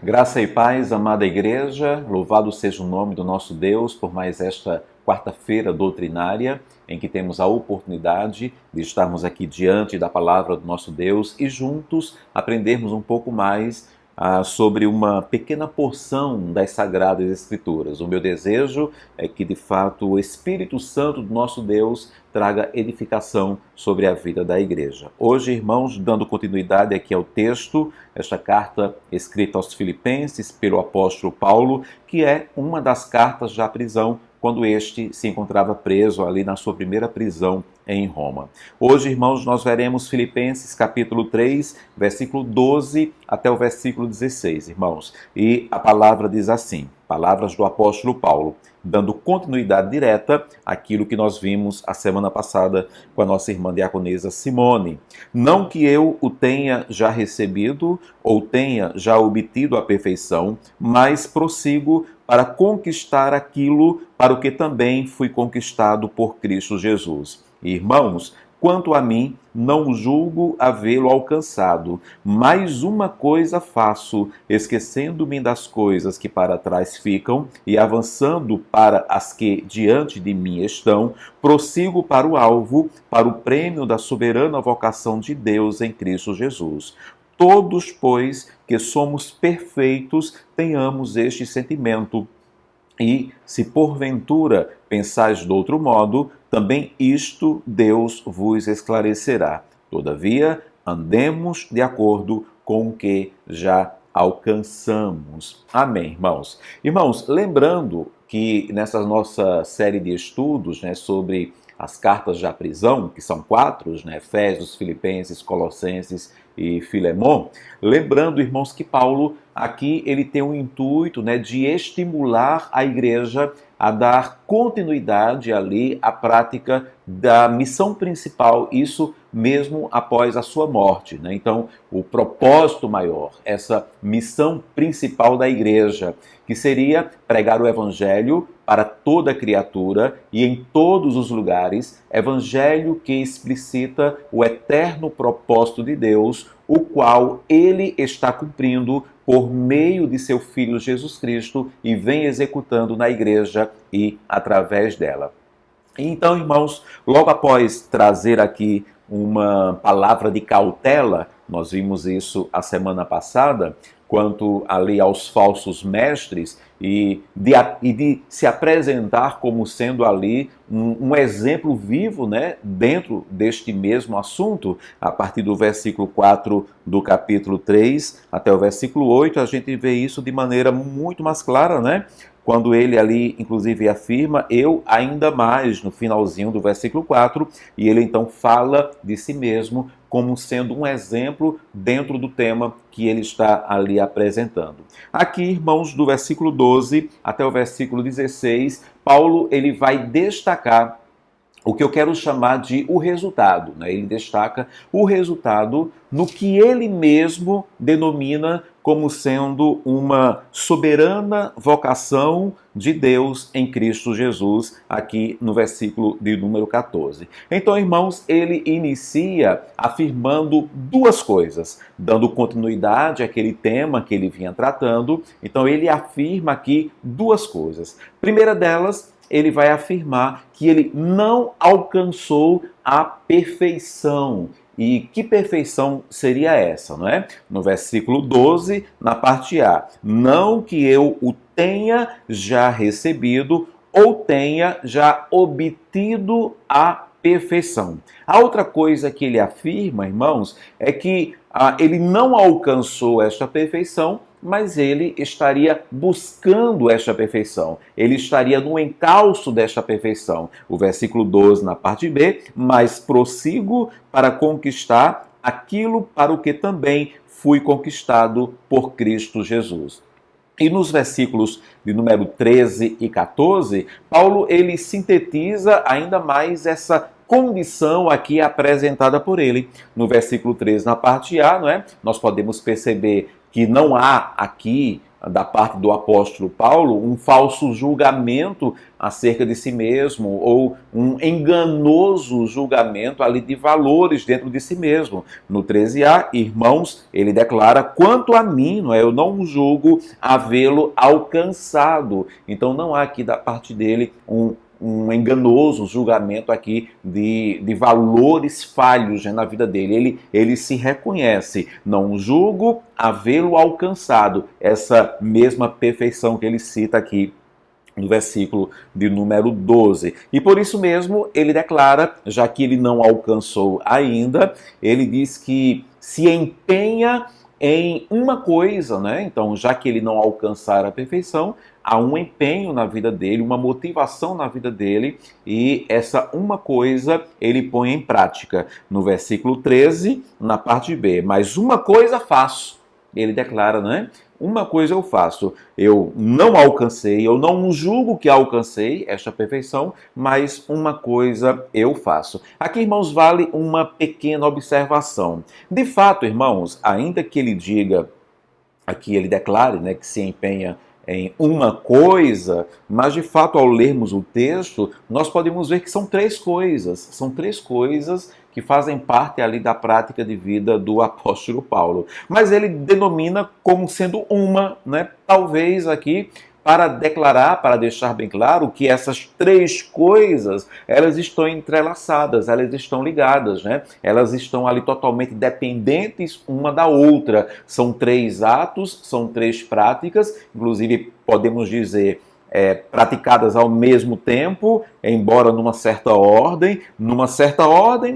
Graça e paz, amada igreja, louvado seja o nome do nosso Deus por mais esta quarta-feira doutrinária, em que temos a oportunidade de estarmos aqui diante da palavra do nosso Deus e juntos aprendermos um pouco mais sobre uma pequena porção das Sagradas Escrituras. O meu desejo é que, de fato, o Espírito Santo do nosso Deus traga edificação sobre a vida da igreja. Hoje, irmãos, dando continuidade aqui ao texto, esta carta escrita aos Filipenses pelo apóstolo Paulo, que é uma das cartas da prisão, quando este se encontrava preso ali na sua primeira prisão em Roma. Hoje, irmãos, nós veremos Filipenses capítulo 3, versículo 12 até o versículo 16, irmãos. E a palavra diz assim, palavras do apóstolo Paulo, dando continuidade direta àquilo que nós vimos a semana passada com a nossa irmã diaconisa Simone. Não que eu o tenha já recebido ou tenha já obtido a perfeição, mas prossigo para conquistar aquilo para o que também fui conquistado por Cristo Jesus. Irmãos, quanto a mim, não julgo havê-lo alcançado, mas uma coisa faço, esquecendo-me das coisas que para trás ficam e avançando para as que diante de mim estão, prossigo para o alvo, para o prêmio da soberana vocação de Deus em Cristo Jesus. Todos, pois, que somos perfeitos, tenhamos este sentimento. E, se porventura pensais de outro modo, também isto Deus vos esclarecerá. Todavia, andemos de acordo com o que já alcançamos. Amém, irmãos. Irmãos, lembrando que nessa nossa série de estudos, sobre as cartas da prisão, que são 4, Efésios, Filipenses, Colossenses e Filemon, lembrando, irmãos, que Paulo aqui ele tem o intuito de estimular a igreja a dar continuidade ali à prática da missão principal, isso mesmo após a sua morte. Então, o propósito maior, essa missão principal da igreja, que seria pregar o evangelho para toda criatura e em todos os lugares, evangelho que explicita o eterno propósito de Deus, o qual ele está cumprindo por meio de seu Filho Jesus Cristo e vem executando na igreja e através dela. Então, irmãos, logo após trazer aqui uma palavra de cautela, nós vimos isso a semana passada, quanto ali aos falsos mestres e de se apresentar como sendo ali um exemplo vivo, dentro deste mesmo assunto, a partir do versículo 4 do capítulo 3 até o versículo 8, a gente vê isso de maneira muito mais clara, quando ele ali, inclusive, afirma, eu ainda mais, no finalzinho do versículo 4, e ele então fala de si mesmo como sendo um exemplo dentro do tema que ele está ali apresentando. Aqui, irmãos, do versículo 12 até o versículo 16, Paulo ele vai destacar o que eu quero chamar de o resultado. Ele destaca o resultado no que ele mesmo denomina como sendo uma soberana vocação de Deus em Cristo Jesus, aqui no versículo de número 14. Então, irmãos, ele inicia afirmando duas coisas, dando continuidade àquele tema que ele vinha tratando. Então, ele afirma aqui duas coisas. Primeira delas, ele vai afirmar que ele não alcançou a perfeição. E que perfeição seria essa, não é? No versículo 12, na parte A. Não que eu o tenha já recebido ou tenha já obtido a perfeição. A outra coisa que ele afirma, irmãos, é que ele não alcançou esta perfeição, mas ele estaria buscando esta perfeição. Ele estaria no encalço desta perfeição. O versículo 12 na parte B, mas prossigo para conquistar aquilo para o que também fui conquistado por Cristo Jesus. E nos versículos de número 13 e 14, Paulo ele sintetiza ainda mais essa condição aqui apresentada por ele. No versículo 13, na parte A, nós podemos perceber que não há aqui da parte do apóstolo Paulo, um falso julgamento acerca de si mesmo, ou um enganoso julgamento ali de valores dentro de si mesmo. No 13a, irmãos, ele declara: quanto a mim, não é, eu não julgo havê-lo alcançado. Então não há aqui da parte dele um enganoso julgamento aqui de valores falhos, né, na vida dele. Ele se reconhece: não julgo havê-lo alcançado, essa mesma perfeição que ele cita aqui no versículo de número 12. E por isso mesmo ele declara, já que ele não alcançou ainda, ele diz que se empenha em uma coisa, né? Então, já que ele não alcançar a perfeição, há um empenho na vida dele, uma motivação na vida dele, e essa uma coisa ele põe em prática. No versículo 13, na parte B, mas uma coisa faço, ele declara, né? Uma coisa eu faço, eu não alcancei, eu não julgo que alcancei esta perfeição, mas uma coisa eu faço. Aqui, irmãos, vale uma pequena observação. De fato, irmãos, ainda que ele diga, aqui ele declare, né, que se empenha em uma coisa, mas de fato ao lermos o texto, nós podemos ver que são três coisas que fazem parte ali da prática de vida do apóstolo Paulo. Mas ele denomina como sendo uma, né? Talvez aqui para declarar, para deixar bem claro que essas três coisas, elas estão entrelaçadas, elas estão ligadas, né? Elas estão ali totalmente dependentes uma da outra. São três atos, são três práticas, inclusive podemos dizer praticadas ao mesmo tempo, embora numa certa ordem,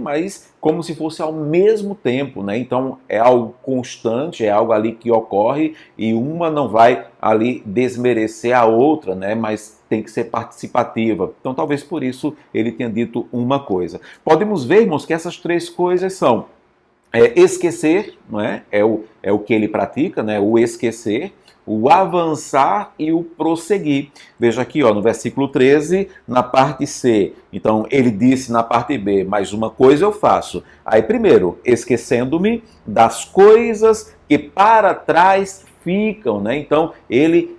mas como se fosse ao mesmo tempo, né? Então é algo constante, é algo ali que ocorre e uma não vai ali desmerecer a outra, né? Mas tem que ser participativa. Então talvez por isso ele tenha dito uma coisa. Podemos ver, irmãos, que essas três coisas são esquecer, não é? É o que ele pratica, né? O esquecer, o avançar e o prosseguir. Veja aqui, ó, no versículo 13, na parte C. Então, ele disse na parte B, mas uma coisa eu faço. Aí, primeiro, esquecendo-me das coisas que para trás ficam, né? Então, ele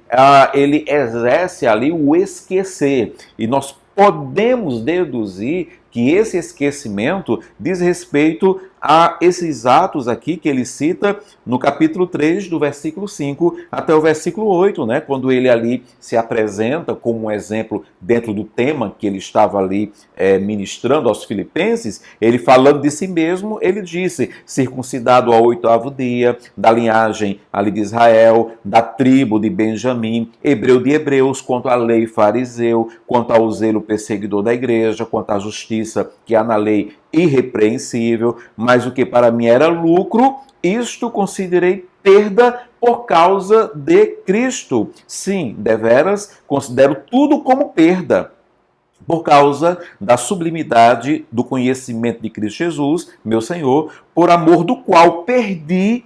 exerce ali o esquecer. E nós podemos deduzir que esse esquecimento diz respeito a esses atos aqui que ele cita no capítulo 3, do versículo 5 até o versículo 8, né? Quando ele ali se apresenta como um exemplo dentro do tema que ele estava ali ministrando aos filipenses, ele falando de si mesmo, ele disse: circuncidado ao 8º dia, da linhagem ali de Israel, da tribo de Benjamim, hebreu de hebreus, quanto à lei fariseu, quanto ao zelo perseguidor da igreja, quanto à justiça que há na lei irrepreensível, mas o que para mim era lucro, isto considerei perda por causa de Cristo. Sim, deveras, considero tudo como perda, por causa da sublimidade do conhecimento de Cristo Jesus, meu Senhor, por amor do qual perdi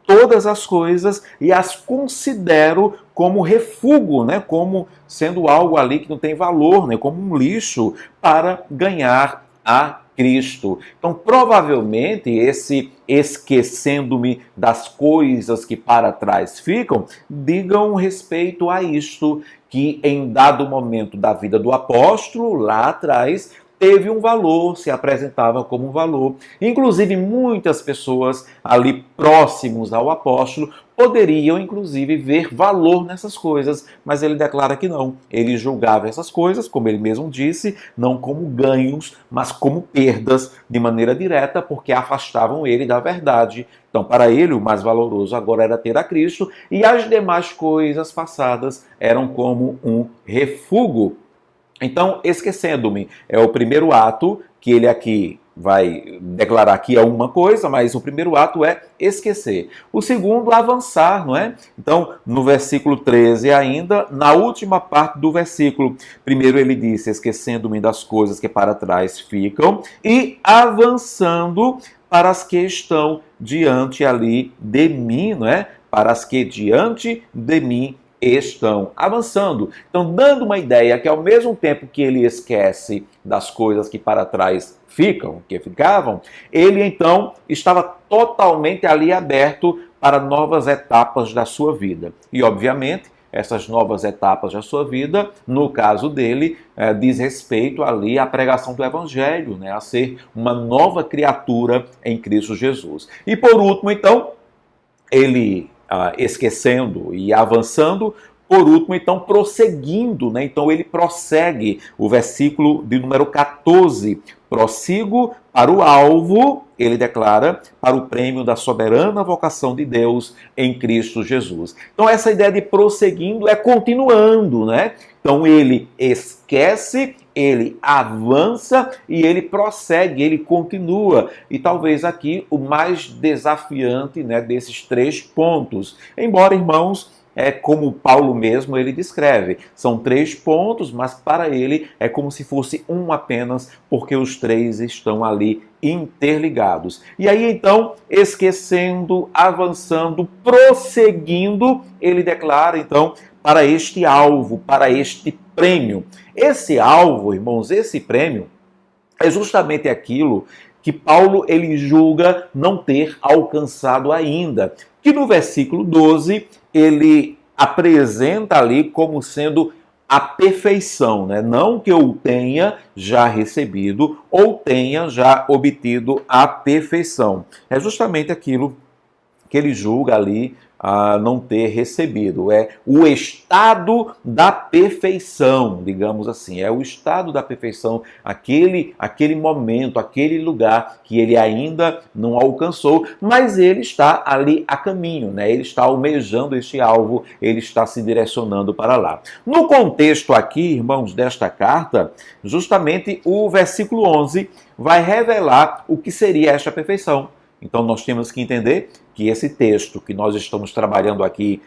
todas as coisas e as considero como refúgio, né? Como sendo algo ali que não tem valor, né? Como um lixo, para ganhar a Cristo. Então, provavelmente, esse esquecendo-me das coisas que para trás ficam, digam respeito a isto que em dado momento da vida do apóstolo, lá atrás, teve um valor, se apresentava como um valor. Inclusive, muitas pessoas ali próximos ao apóstolo poderiam, inclusive, ver valor nessas coisas, mas ele declara que não. Ele julgava essas coisas, como ele mesmo disse, não como ganhos, mas como perdas de maneira direta, porque afastavam ele da verdade. Então, para ele, o mais valoroso agora era ter a Cristo, e as demais coisas passadas eram como um refúgio. Então, esquecendo-me é o primeiro ato que ele aqui vai declarar que é uma coisa, mas o primeiro ato é esquecer. O segundo, avançar, não é? Então, no versículo 13 ainda, na última parte do versículo, primeiro ele disse, esquecendo-me das coisas que para trás ficam, e avançando para as que estão diante ali de mim, não é? Para as que diante de mim estão avançando. Então, dando uma ideia que ao mesmo tempo que ele esquece das coisas que para trás ficavam, ele então estava totalmente ali aberto para novas etapas da sua vida. E, obviamente, essas novas etapas da sua vida, no caso dele, diz respeito ali à pregação do Evangelho, né? A ser uma nova criatura em Cristo Jesus. E por último, então, ele esquecendo e avançando, por último, então, prosseguindo, né? Então ele prossegue, o versículo de número 14, prossigo para o alvo, ele declara, para o prêmio da soberana vocação de Deus em Cristo Jesus. Então essa ideia de prosseguindo é continuando, né? Então ele esquece, ele avança e ele prossegue, ele continua. E talvez aqui o mais desafiante, né, desses 3 pontos. Embora, irmãos, como Paulo mesmo ele descreve. São 3 pontos, mas para ele é como se fosse um apenas, porque os 3 estão ali interligados. E aí então, esquecendo, avançando, prosseguindo, ele declara então para este alvo, para este prêmio. Esse alvo, irmãos, esse prêmio é justamente aquilo que Paulo ele julga não ter alcançado ainda, que no versículo 12 ele apresenta ali como sendo a perfeição, né? Não que eu tenha já recebido ou tenha já obtido a perfeição. É justamente aquilo que ele julga ali não ter recebido. É o estado da perfeição, digamos assim. É o estado da perfeição, aquele momento, aquele lugar que ele ainda não alcançou, mas ele está ali a caminho, né? Ele está almejando este alvo, ele está se direcionando para lá. No contexto aqui, irmãos, desta carta, justamente o versículo 11 vai revelar o que seria esta perfeição. Então nós temos que entender que esse texto que nós estamos trabalhando aqui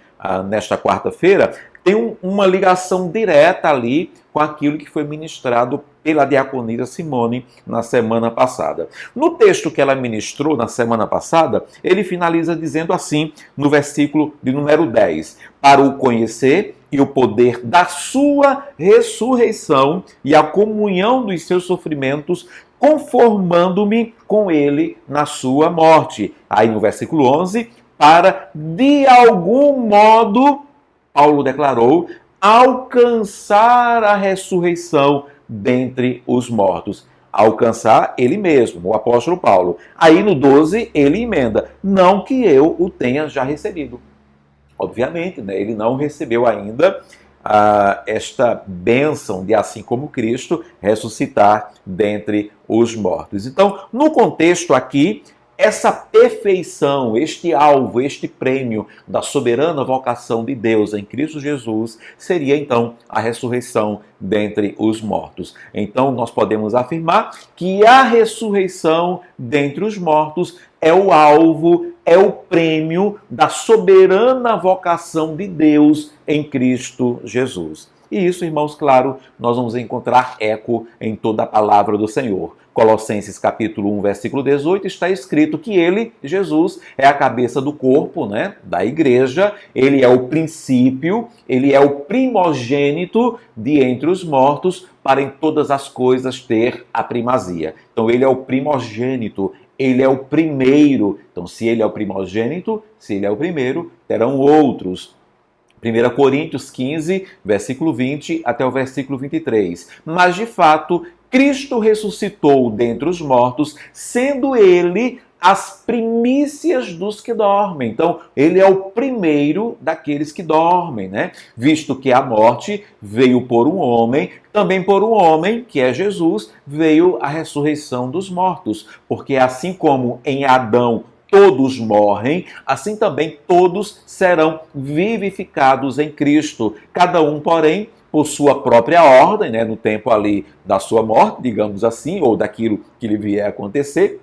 nesta quarta-feira tem uma ligação direta ali com aquilo que foi ministrado pela diaconisa Simone na semana passada. No texto que ela ministrou na semana passada, ele finaliza dizendo assim, no versículo de número 10, para o conhecer e o poder da sua ressurreição e a comunhão dos seus sofrimentos, conformando-me com ele na sua morte. Aí no versículo 11, para de algum modo, Paulo declarou, alcançar a ressurreição dentre os mortos. Alcançar ele mesmo, o apóstolo Paulo. Aí no 12 ele emenda, não que eu o tenha já recebido. Obviamente, né, ele não recebeu ainda esta bênção de, assim como Cristo, ressuscitar dentre os mortos. Então, no contexto aqui, essa perfeição, este alvo, este prêmio da soberana vocação de Deus em Cristo Jesus seria então a ressurreição dentre os mortos. Então nós podemos afirmar que a ressurreição dentre os mortos é o alvo, é o prêmio da soberana vocação de Deus em Cristo Jesus. E isso, irmãos, claro, nós vamos encontrar eco em toda a palavra do Senhor. Colossenses capítulo 1, versículo 18, está escrito que ele, Jesus, é a cabeça do corpo, né, da igreja, ele é o princípio, ele é o primogênito de entre os mortos, para em todas as coisas ter a primazia. Então ele é o primogênito, ele é o primeiro. Então se ele é o primogênito, se ele é o primeiro, terão outros. 1 Coríntios 15, versículo 20 até o versículo 23. Mas, de fato, Cristo ressuscitou dentre os mortos, sendo ele as primícias dos que dormem. Então, ele é o primeiro daqueles que dormem, né? Visto que a morte veio por um homem, também por um homem, que é Jesus, veio a ressurreição dos mortos. Porque assim como em Adão todos morrem, assim também todos serão vivificados em Cristo. Cada um, porém, por sua própria ordem, né, no tempo ali da sua morte, digamos assim, ou daquilo que lhe vier a acontecer.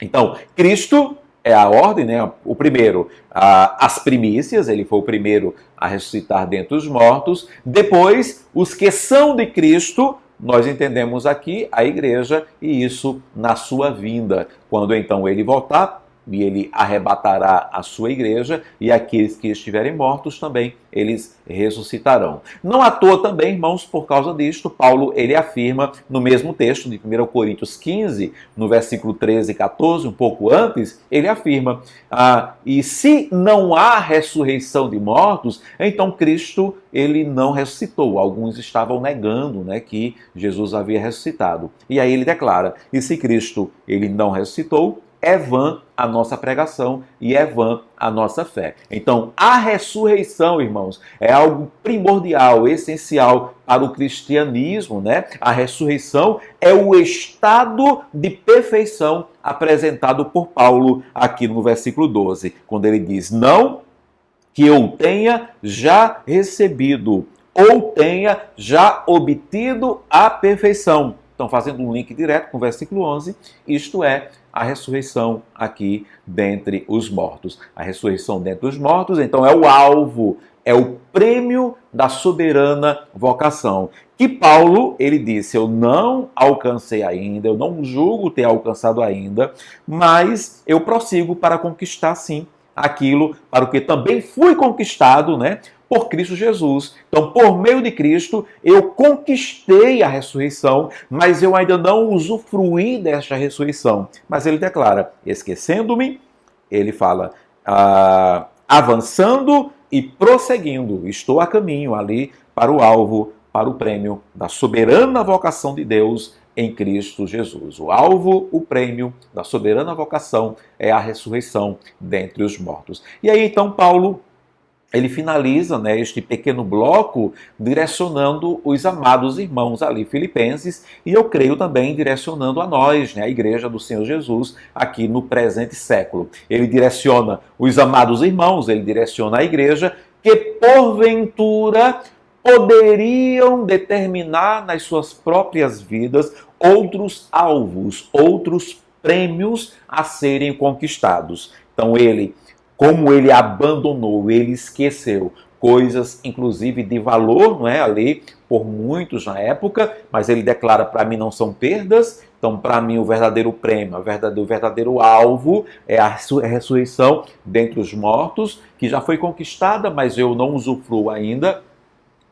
Então, Cristo é a ordem, né, o primeiro, as primícias, ele foi o primeiro a ressuscitar dentre os mortos. Depois, os que são de Cristo, nós entendemos aqui a igreja, e isso na sua vinda. Quando então ele voltar, e ele arrebatará a sua igreja, e aqueles que estiverem mortos também, eles ressuscitarão. Não à toa também, irmãos, por causa disto, Paulo, ele afirma no mesmo texto de 1 Coríntios 15, no versículo 13 e 14, um pouco antes, ele afirma, e se não há ressurreição de mortos, então Cristo, ele não ressuscitou. Alguns estavam negando, né, que Jesus havia ressuscitado. E aí ele declara, e se Cristo, ele não ressuscitou, é vã a nossa pregação e é vã a nossa fé. Então, a ressurreição, irmãos, é algo primordial, essencial para o cristianismo, né? A ressurreição é o estado de perfeição apresentado por Paulo aqui no versículo 12, quando ele diz, não que eu tenha já recebido ou tenha já obtido a perfeição. Então, fazendo um link direto com o versículo 11, isto é a ressurreição aqui dentre os mortos. A ressurreição dentre os mortos, então, é o alvo, é o prêmio da soberana vocação. Que Paulo, ele disse, eu não alcancei ainda, eu não julgo ter alcançado ainda, mas eu prossigo para conquistar, sim, aquilo para o que também fui conquistado, né? Por Cristo Jesus. Então, por meio de Cristo, eu conquistei a ressurreição, mas eu ainda não usufruí desta ressurreição. Mas ele declara, esquecendo-me, ele fala, avançando e prosseguindo, estou a caminho ali para o alvo, para o prêmio da soberana vocação de Deus em Cristo Jesus. O alvo, o prêmio da soberana vocação é a ressurreição dentre os mortos. E aí, então, Paulo, ele finaliza, né, este pequeno bloco direcionando os amados irmãos ali filipenses e eu creio também direcionando a nós, né, a igreja do Senhor Jesus aqui no presente século. Ele direciona os amados irmãos, ele direciona a igreja que porventura poderiam determinar nas suas próprias vidas outros alvos, outros prêmios a serem conquistados. Então como ele abandonou, ele esqueceu coisas, inclusive de valor, não é, ali por muitos na época, mas ele declara, para mim não são perdas, então para mim o verdadeiro prêmio, o verdadeiro alvo é a ressurreição dentre os mortos, que já foi conquistada, mas eu não usufruo ainda.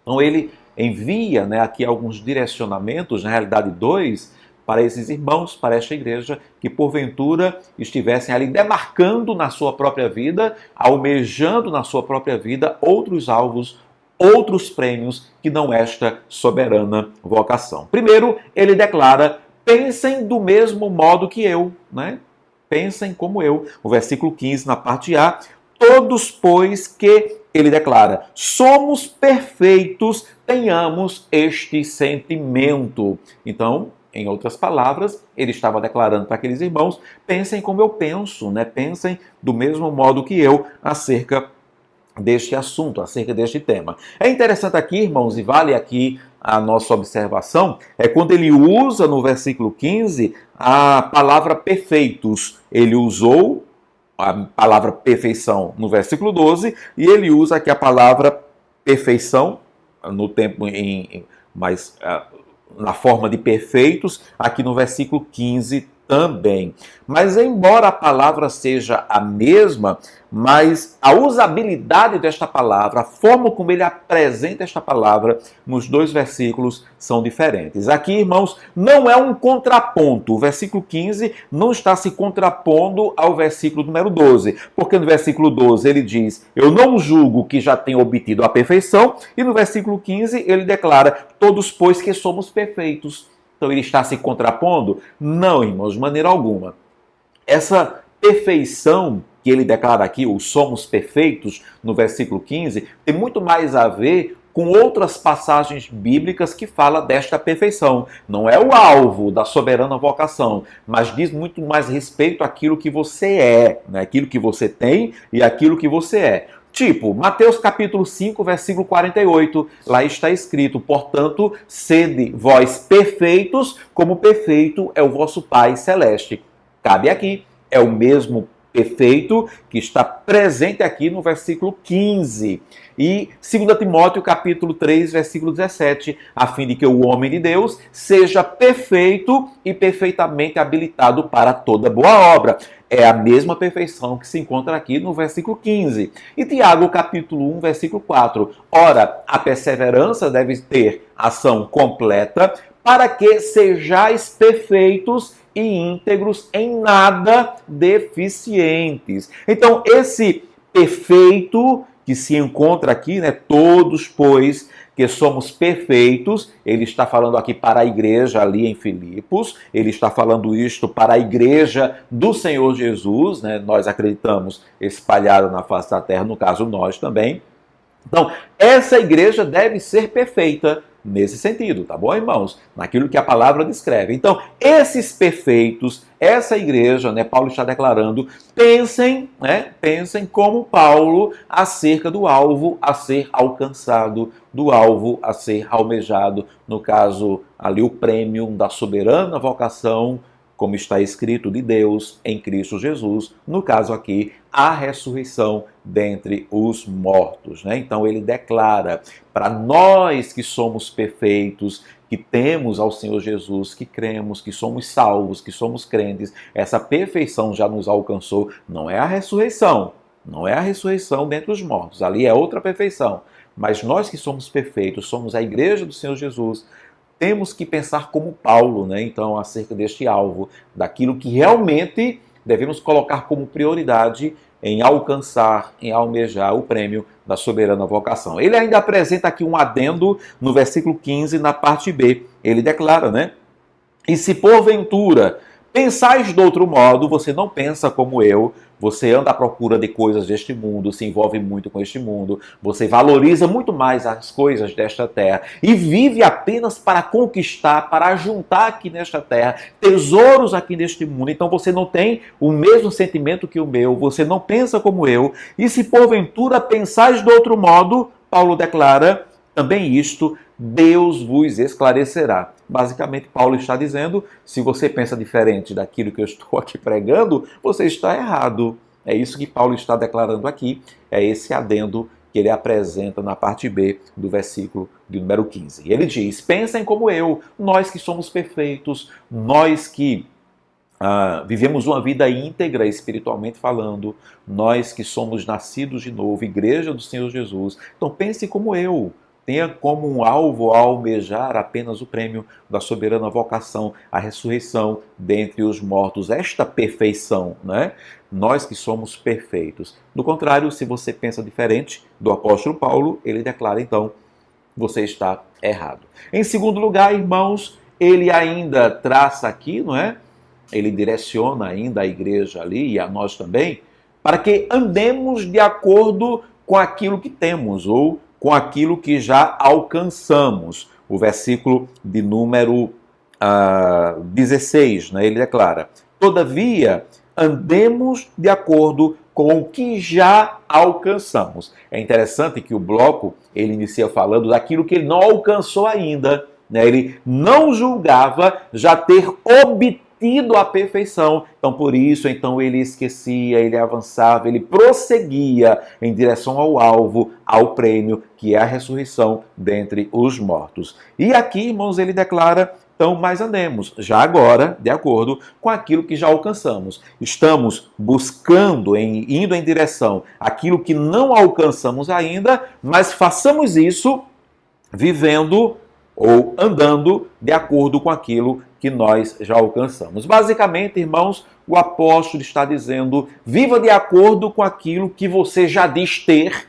Então ele envia, né, aqui alguns direcionamentos, na realidade dois, para esses irmãos, para esta igreja, que porventura estivessem ali demarcando na sua própria vida, almejando na sua própria vida outros alvos, outros prêmios que não esta soberana vocação. Primeiro, ele declara, pensem do mesmo modo que eu, né? Pensem como eu. O versículo 15, na parte A, todos, pois, que ele declara, somos perfeitos, tenhamos este sentimento. Então, em outras palavras, ele estava declarando para aqueles irmãos, pensem como eu penso, né? Pensem do mesmo modo que eu acerca deste assunto, acerca deste tema. É interessante aqui, irmãos, e vale aqui a nossa observação, é quando ele usa no versículo 15 a palavra perfeitos. Ele usou a palavra perfeição no versículo 12 e ele usa aqui a palavra perfeição no tempo mais na forma de perfeitos, aqui no versículo 15 também. Mas embora a palavra seja a mesma, mas a usabilidade desta palavra, a forma como ele apresenta esta palavra nos dois versículos são diferentes. Aqui, irmãos, não é um contraponto. O versículo 15 não está se contrapondo ao versículo número 12, porque no versículo 12 ele diz, eu não julgo que já tenha obtido a perfeição, e no versículo 15 ele declara, todos pois que somos perfeitos. Então ele está se contrapondo? Não, irmãos, de maneira alguma. Essa perfeição que ele declara aqui, os somos perfeitos, no versículo 15, tem muito mais a ver com outras passagens bíblicas que falam desta perfeição. Não é o alvo da soberana vocação, mas diz muito mais respeito àquilo que você é, né? Aquilo que você tem e aquilo que você é. Tipo, Mateus capítulo 5, versículo 48, lá está escrito, portanto, sede vós perfeitos, como perfeito é o vosso Pai Celeste. Cabe aqui, é o mesmo perfeito, que está presente aqui no versículo 15. E 2 Timóteo capítulo 3, versículo 17, a fim de que o homem de Deus seja perfeito e perfeitamente habilitado para toda boa obra. É a mesma perfeição que se encontra aqui no versículo 15. E Tiago capítulo 1, versículo 4. Ora, a perseverança deve ter ação completa, para que sejais perfeitos e íntegros, em nada deficientes. Então, esse perfeito que se encontra aqui, né? Todos, pois, que somos perfeitos, ele está falando aqui para a igreja ali em Filipos, ele está falando isto para a igreja do Senhor Jesus, né? Nós acreditamos espalhada na face da terra, no caso nós também. Então, essa igreja deve ser perfeita nesse sentido, tá bom, irmãos? Naquilo que a palavra descreve. Então, esses perfeitos, essa igreja, né, Paulo está declarando, pensem como Paulo acerca do alvo a ser alcançado, do alvo a ser almejado, no caso ali o prêmio da soberana vocação, como está escrito, de Deus em Cristo Jesus, no caso aqui, a ressurreição dentre os mortos, né? Então ele declara, para nós que somos perfeitos, que temos ao Senhor Jesus, que cremos, que somos salvos, que somos crentes, essa perfeição já nos alcançou, não é a ressurreição, não é a ressurreição dentre os mortos, ali é outra perfeição, mas nós que somos perfeitos, somos a igreja do Senhor Jesus, temos que pensar como Paulo, né? Então, acerca deste alvo, daquilo que realmente devemos colocar como prioridade em alcançar, em almejar o prêmio da soberana vocação. Ele ainda apresenta aqui um adendo no versículo 15, na parte B. Ele declara, né? E se porventura pensais de outro modo, você não pensa como eu, você anda à procura de coisas deste mundo, se envolve muito com este mundo, você valoriza muito mais as coisas desta terra e vive apenas para conquistar, para juntar aqui nesta terra tesouros aqui neste mundo. Então você não tem o mesmo sentimento que o meu, você não pensa como eu, e se porventura pensais de outro modo, Paulo declara, também isto Deus vos esclarecerá. Basicamente, Paulo está dizendo, se você pensa diferente daquilo que eu estou aqui pregando, você está errado. É isso que Paulo está declarando aqui, é esse adendo que ele apresenta na parte B do versículo de número 15. Ele diz, pensem como eu, nós que somos perfeitos, nós que vivemos uma vida íntegra espiritualmente falando, nós que somos nascidos de novo, igreja do Senhor Jesus. Então pense como eu. Tenha como um alvo almejar apenas o prêmio da soberana vocação, a ressurreição dentre os mortos, esta perfeição, né? Nós que somos perfeitos. Do contrário, se você pensa diferente do apóstolo Paulo, ele declara então, você está errado. Em segundo lugar, irmãos, ele ainda traça aqui, não é? Ele direciona ainda a igreja ali e a nós também, para que andemos de acordo com aquilo que temos, ou com aquilo que já alcançamos. O versículo de número 16, né, ele declara, todavia, andemos de acordo com o que já alcançamos. É interessante que o bloco, ele inicia falando daquilo que ele não alcançou ainda, né? Ele não julgava já ter obtido a perfeição. Então, por isso, então ele esquecia, ele avançava, ele prosseguia em direção ao alvo, ao prêmio, que é a ressurreição dentre os mortos. E aqui, irmãos, ele declara, então, mais andemos, já agora, de acordo com aquilo que já alcançamos. Estamos buscando, indo em direção àquilo que não alcançamos ainda, mas façamos isso vivendo ou andando de acordo com aquilo que nós já alcançamos. Basicamente, irmãos, o apóstolo está dizendo, viva de acordo com aquilo que você já diz ter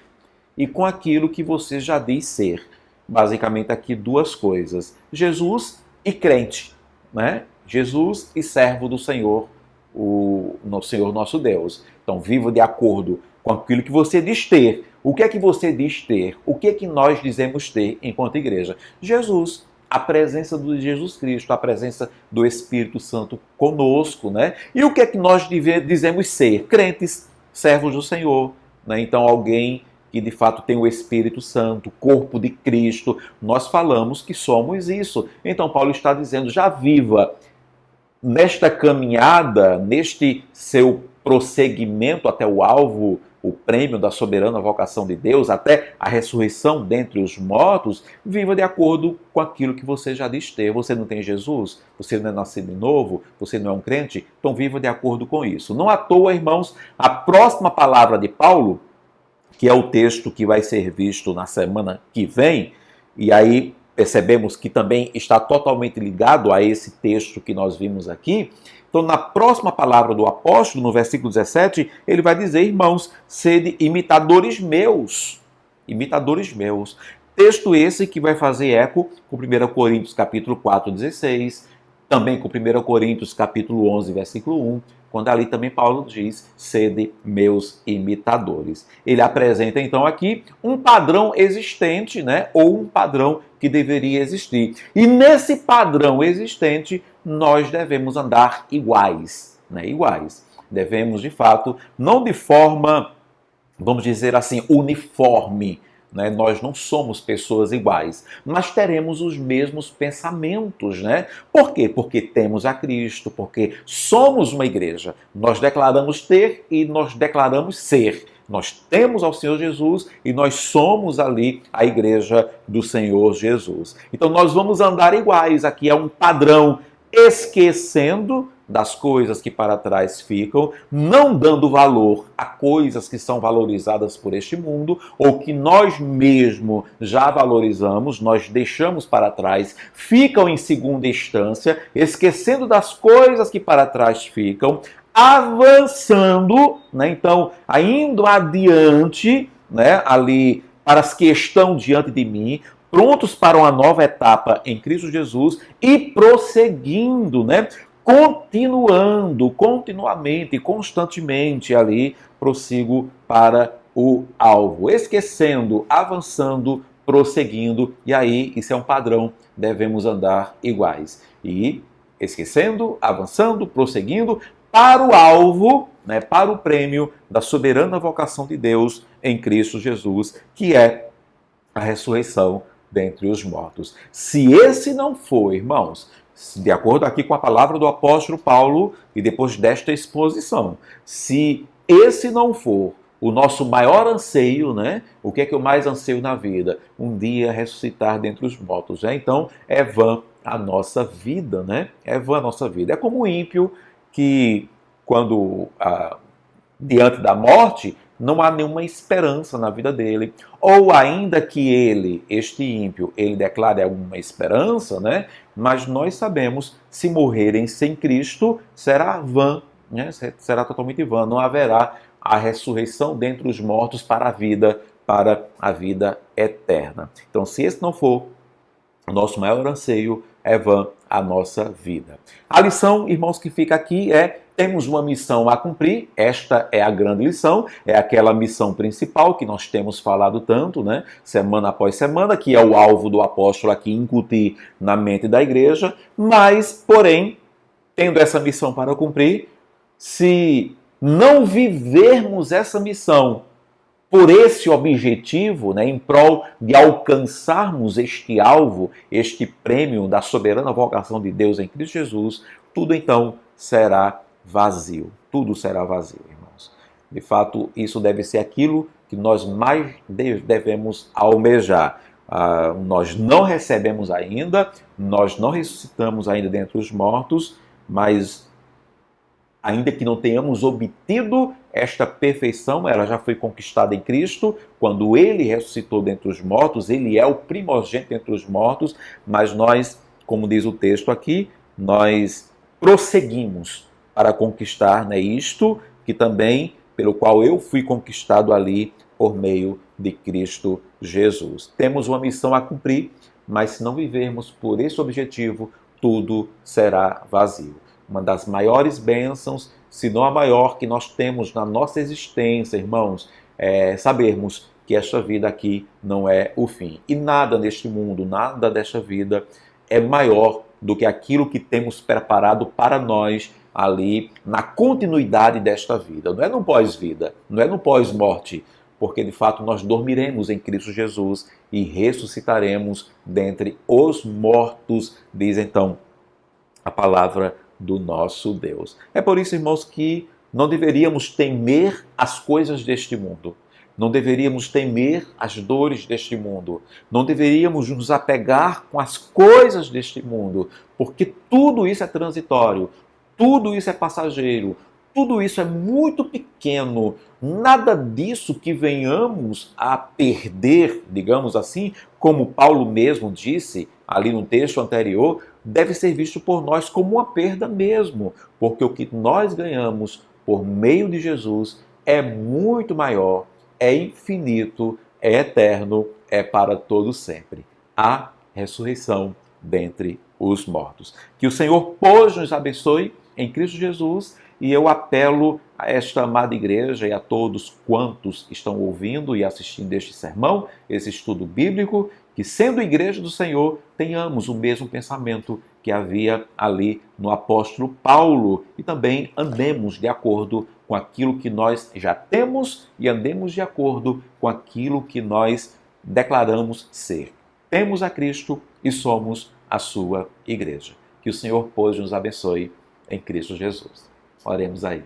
e com aquilo que você já diz ser. Basicamente aqui duas coisas, Jesus e crente, né? Jesus e servo do Senhor, o Senhor nosso Deus. Então, viva de acordo com aquilo que você diz ter. O que é que você diz ter? O que é que nós dizemos ter enquanto igreja? Jesus, a presença de Jesus Cristo, a presença do Espírito Santo conosco, né? E o que é que nós dizemos ser? Crentes, servos do Senhor, né? Então, alguém que de fato tem o Espírito Santo, corpo de Cristo, nós falamos que somos isso. Então Paulo está dizendo, já viva nesta caminhada, neste seu prosseguimento até o alvo, o prêmio da soberana vocação de Deus, até a ressurreição dentre os mortos, viva de acordo com aquilo que você já diz ter. Você não tem Jesus? Você não é nascido de novo? Você não é um crente? Então viva de acordo com isso. Não à toa, irmãos, a próxima palavra de Paulo, que é o texto que vai ser visto na semana que vem, e aí percebemos que também está totalmente ligado a esse texto que nós vimos aqui. Então, na próxima palavra do apóstolo, no versículo 17, ele vai dizer, irmãos, sede imitadores meus. Imitadores meus. Texto esse que vai fazer eco com 1 Coríntios capítulo 4, 16, também com 1 Coríntios capítulo 11, versículo 1, quando ali também Paulo diz, sede meus imitadores. Ele apresenta então aqui um padrão existente, né, ou um padrão que deveria existir. E nesse padrão existente, nós devemos andar iguais, né, iguais. Devemos, de fato, não de forma, vamos dizer assim, uniforme, né? Nós não somos pessoas iguais, mas teremos os mesmos pensamentos, né? Por quê? Porque temos a Cristo, porque somos uma igreja. Nós declaramos ter e nós declaramos ser. Nós temos ao Senhor Jesus e nós somos ali a igreja do Senhor Jesus. Então nós vamos andar iguais. Aqui é um padrão, esquecendo das coisas que para trás ficam, não dando valor a coisas que são valorizadas por este mundo, ou que nós mesmos já valorizamos, nós deixamos para trás, ficam em segunda instância, esquecendo das coisas que para trás ficam, avançando, né? Então, indo adiante, né? Ali, para as que estão diante de mim, prontos para uma nova etapa em Cristo Jesus e prosseguindo, né? Continuamente, constantemente ali, prossigo para o alvo, esquecendo, avançando, prosseguindo, e aí isso é um padrão, devemos andar iguais. E esquecendo, avançando, prosseguindo, para o alvo, né, para o prêmio da soberana vocação de Deus em Cristo Jesus, que é a ressurreição dentre os mortos. Se esse não for, irmãos, de acordo aqui com a palavra do apóstolo Paulo, e depois desta exposição, se esse não for o nosso maior anseio, né? O que é que eu mais anseio na vida? Um dia ressuscitar dentre os mortos, né? Então é vã a nossa vida, né? É vã a nossa vida. É como o ímpio que, quando diante da morte, não há nenhuma esperança na vida dele. Ou ainda que ele, este ímpio, ele declare alguma esperança, né? Mas nós sabemos, se morrerem sem Cristo, será vã, né? Será totalmente vã. Não haverá a ressurreição dentre os mortos para a vida eterna. Então, se esse não for o nosso maior anseio, é vã a nossa vida. A lição, irmãos, que fica aqui é: temos uma missão a cumprir. Esta é a grande lição, é aquela missão principal que nós temos falado tanto, né? Semana após semana, que é o alvo do apóstolo aqui incutir na mente da igreja. Mas, porém, tendo essa missão para cumprir, se não vivermos essa missão por esse objetivo, né, em prol de alcançarmos este alvo, este prêmio da soberana vocação de Deus em Cristo Jesus, tudo então será vazio. Tudo será vazio, irmãos. De fato, isso deve ser aquilo que nós mais devemos almejar. Nós não recebemos ainda, nós não ressuscitamos ainda dentre os mortos, mas ainda que não tenhamos obtido esta perfeição, ela já foi conquistada em Cristo. Quando Ele ressuscitou dentre os mortos, Ele é o primogênito dentre os mortos, mas nós, como diz o texto aqui, nós prosseguimos para conquistar, né, isto que também, pelo qual eu fui conquistado ali por meio de Cristo Jesus. Temos uma missão a cumprir, mas se não vivermos por esse objetivo, tudo será vazio. Uma das maiores bênçãos, se não a maior, que nós temos na nossa existência, irmãos, é sabermos que esta vida aqui não é o fim. E nada neste mundo, nada desta vida é maior do que aquilo que temos preparado para nós ali na continuidade desta vida. Não é no pós-vida, não é no pós-morte, porque de fato nós dormiremos em Cristo Jesus e ressuscitaremos dentre os mortos, diz então a palavra do nosso Deus. É por isso, irmãos, que Não deveríamos temer as coisas deste mundo. Não deveríamos temer as dores deste mundo. Não deveríamos nos apegar com as coisas deste mundo, porque tudo isso é transitório, tudo isso é passageiro, tudo isso é muito pequeno. Nada disso que venhamos a perder, digamos assim, como Paulo mesmo disse ali no texto anterior, deve ser visto por nós como uma perda mesmo, porque o que nós ganhamos por meio de Jesus é muito maior, é infinito, é eterno, é para todo sempre. A ressurreição dentre os mortos. Que o Senhor, pois, nos abençoe em Cristo Jesus, e eu apelo a esta amada igreja e a todos quantos estão ouvindo e assistindo este sermão, esse estudo bíblico, que sendo igreja do Senhor, tenhamos o mesmo pensamento que havia ali no apóstolo Paulo e também andemos de acordo com aquilo que nós já temos e andemos de acordo com aquilo que nós declaramos ser. Temos a Cristo e somos a sua igreja. Que o Senhor, pois, nos abençoe em Cristo Jesus. Oremos aí.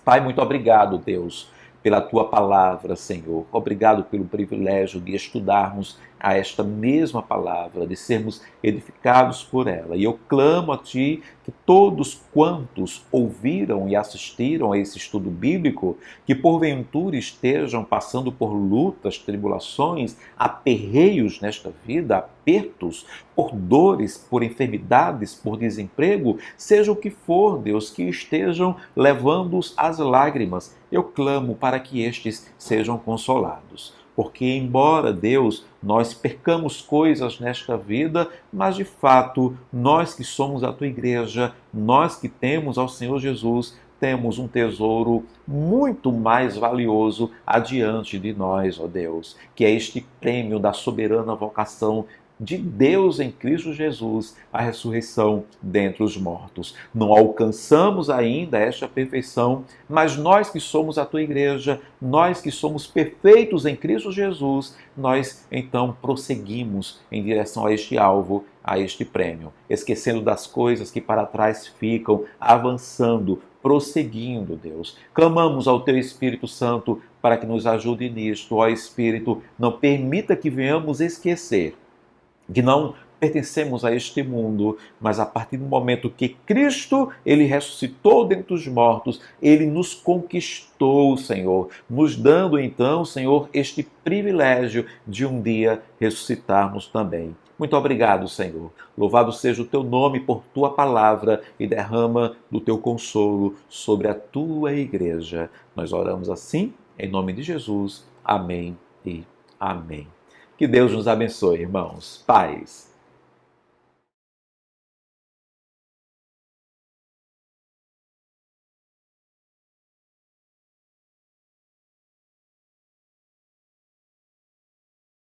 Pai, muito obrigado, Deus, pela Tua palavra, Senhor. Obrigado pelo privilégio de estudarmos a esta mesma palavra, de sermos edificados por ela. E eu clamo a Ti que todos quantos ouviram e assistiram a esse estudo bíblico, que porventura estejam passando por lutas, tribulações, aperreios nesta vida, apertos, por dores, por enfermidades, por desemprego, seja o que for, Deus, que estejam levando-os às lágrimas, eu clamo para que estes sejam consolados. Porque, embora, Deus, nós percamos coisas nesta vida, mas de fato, nós que somos a Tua igreja, nós que temos ao Senhor Jesus, temos um tesouro muito mais valioso adiante de nós, ó Deus, que é este prêmio da soberana vocação de Deus em Cristo Jesus, a ressurreição dentre os mortos. Não alcançamos ainda esta perfeição, mas nós que somos a Tua igreja, nós que somos perfeitos em Cristo Jesus, nós então prosseguimos em direção a este alvo, a este prêmio, esquecendo das coisas que para trás ficam, avançando, prosseguindo, Deus. Clamamos ao Teu Espírito Santo para que nos ajude nisto. Ó Espírito, não permita que venhamos esquecer que não pertencemos a este mundo, mas a partir do momento que Cristo, Ele ressuscitou dentre os mortos, Ele nos conquistou, Senhor, nos dando então, Senhor, este privilégio de um dia ressuscitarmos também. Muito obrigado, Senhor. Louvado seja o Teu nome por Tua palavra e derrama do Teu consolo sobre a Tua igreja. Nós oramos assim, em nome de Jesus. Amém e amém. Que Deus nos abençoe, irmãos. Paz.